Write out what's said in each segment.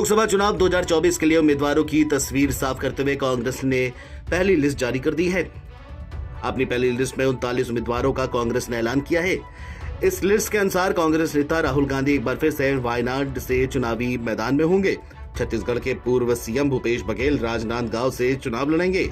लोकसभा चुनाव 2024 के लिए उम्मीदवारों की तस्वीर साफ करते हुए कांग्रेस ने पहली लिस्ट जारी कर दी है। अपनी पहली लिस्ट में 39 उम्मीदवारों का कांग्रेस ने ऐलान किया है। इस लिस्ट के अनुसार कांग्रेस नेता राहुल गांधी एक बार फिर से वायनाड से चुनावी मैदान में होंगे। छत्तीसगढ़ के पूर्व सीएम भूपेश बघेल राजनांदगांव से चुनाव लड़ेंगे।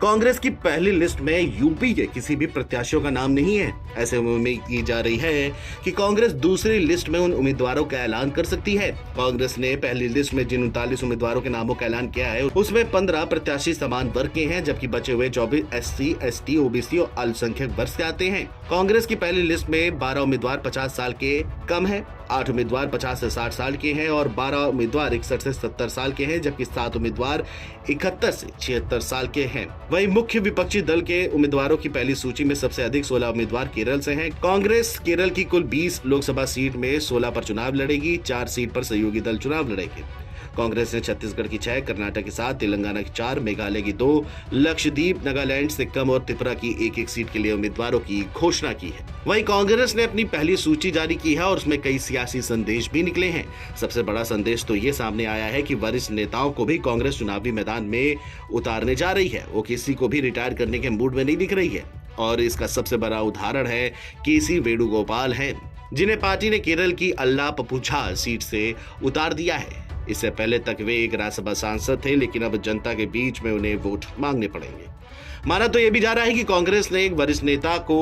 कांग्रेस की पहली लिस्ट में यूपी के किसी भी प्रत्याशियों का नाम नहीं है। ऐसे में उम्मीद की जा रही है कि कांग्रेस दूसरी लिस्ट में उन उम्मीदवारों का ऐलान कर सकती है। कांग्रेस ने पहली लिस्ट में जिन 39 उम्मीदवारों के नामों का ऐलान किया है उसमें 15 प्रत्याशी समान वर्ग के हैं, जबकि बचे हुए 24 SC, ST, OBC और अल्पसंख्यक वर्ग से आते हैं। कांग्रेस की पहली लिस्ट में 12 उम्मीदवार 50 साल के कम है, 8 उम्मीदवार 50 से 60 साल के हैं और 12 उम्मीदवार 61 से 70 साल के हैं, जबकि 7 उम्मीदवार 71 से 76 साल के हैं। वहीं मुख्य विपक्षी दल के उम्मीदवारों की पहली सूची में सबसे अधिक 16 उम्मीदवार केरल से हैं। कांग्रेस केरल की कुल 20 लोकसभा सीट में 16 पर चुनाव लड़ेगी, 4 सीट पर सहयोगी दल चुनाव लड़ेंगे। कांग्रेस ने छत्तीसगढ़ की 6, कर्नाटक की 7, तेलंगाना की 4, मेघालय की 2, लक्षद्वीप, नागालैंड, सिक्किम और त्रिपुरा की एक सीट के लिए उम्मीदवारों की घोषणा की है। वहीं कांग्रेस ने अपनी पहली सूची जारी की है और उसमें कई सियासी संदेश भी निकले हैं। सबसे बड़ा संदेश तो ये सामने आया है कि वरिष्ठ नेताओं को भी कांग्रेस चुनावी मैदान में उतारने जा रही है। वो किसी को भी रिटायर करने के मूड में नहीं दिख रही है और इसका सबसे बड़ा उदाहरण है KC वेणुगोपाल है, जिन्हें पार्टी ने केरल की अल्लापपुझा सीट से उतार दिया है। इससे पहले तक वे एक राज्यसभा सांसद थे, लेकिन अब जनता के बीच में उन्हें वोट मांगने पड़ेंगे। माना तो यह भी जा रहा है कि कांग्रेस ने एक वरिष्ठ नेता को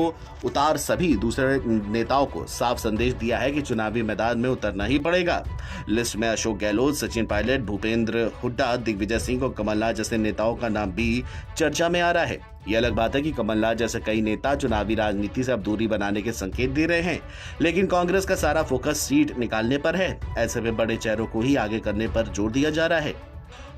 उतार सभी दूसरे नेताओं को साफ संदेश दिया है कि चुनावी मैदान में उतरना ही पड़ेगा। लिस्ट में अशोक गहलोत, सचिन पायलट, भूपेंद्र हुड्डा, दिग्विजय सिंह और कमलनाथ जैसे नेताओं का नाम भी चर्चा में आ रहा है। यह अलग बात है कि कमलनाथ जैसे कई नेता चुनावी राजनीति से अब दूरी बनाने के संकेत दे रहे हैं, लेकिन कांग्रेस का सारा फोकस सीट निकालने पर है। ऐसे में बड़े चेहरों को ही आगे करने पर जोर दिया जा रहा है।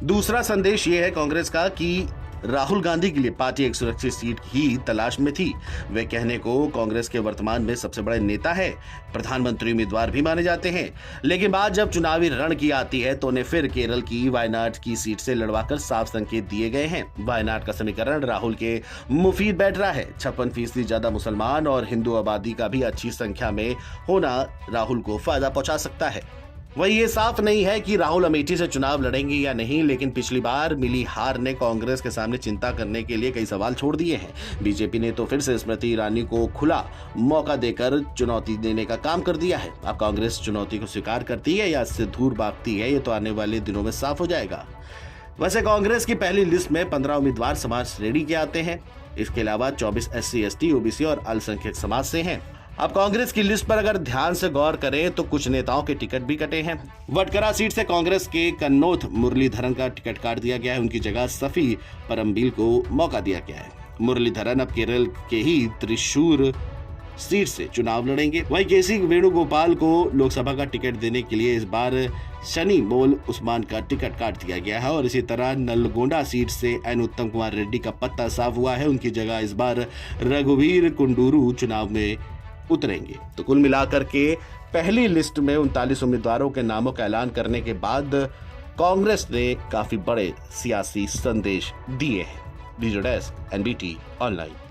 दूसरा संदेश ये है कांग्रेस का कि राहुल गांधी के लिए पार्टी एक सुरक्षित सीट ही तलाश में थी। वे कहने को कांग्रेस के वर्तमान में सबसे बड़े नेता है, प्रधानमंत्री उम्मीदवार भी माने जाते हैं, लेकिन बात जब चुनावी रण की आती है तो उन्हें फिर केरल की वायनाड की सीट से लड़वाकर साफ संकेत दिए गए हैं। वायनाड का समीकरण राहुल के मुफीद बैठ रहा है। 56% ज्यादा मुसलमान और हिंदू आबादी का भी अच्छी संख्या में होना राहुल को फायदा पहुंचा सकता है। वही ये साफ नहीं है कि राहुल अमेठी से चुनाव लड़ेंगे या नहीं, लेकिन पिछली बार मिली हार ने कांग्रेस के सामने चिंता करने के लिए कई सवाल छोड़ दिए हैं। बीजेपी ने तो फिर से स्मृति ईरानी को खुला मौका देकर चुनौती देने का काम कर दिया है। अब कांग्रेस चुनौती को स्वीकार करती है या इससे दूर भागती है, ये तो आने वाले दिनों में साफ हो जाएगा। वैसे कांग्रेस की पहली लिस्ट में 15 उम्मीदवार समाज श्रेणी के आते हैं। इसके अलावा 24 SC, ST, OBC और अल्पसंख्यक समाज से हैं। अब कांग्रेस की लिस्ट पर अगर ध्यान से गौर करें तो कुछ नेताओं के टिकट भी कटे हैं। वडकरा सीट से कांग्रेस के कन्नौथ मुरलीधरन का टिकट काट दिया गया है। उनकी जगह सफी परम्बिल को मौका दिया गया है। मुरलीधरन अब केरल के ही त्रिशूर सीट से चुनाव लड़ेंगे। वहीं KC वेणुगोपाल को लोकसभा का टिकट देने के लिए इस बार शनि मोल उस्मान का टिकट काट दिया गया है और इसी तरह नलगोंडा सीट से N उत्तम कुमार रेड्डी का पत्ता साफ हुआ है। उनकी जगह इस बार रघुवीर कुंडूरू चुनाव में उतरेंगे। तो कुल मिलाकर के पहली लिस्ट में 39 उम्मीदवारों के नामों का ऐलान करने के बाद कांग्रेस ने काफी बड़े सियासी संदेश दिए हैं। Video desk NBT online.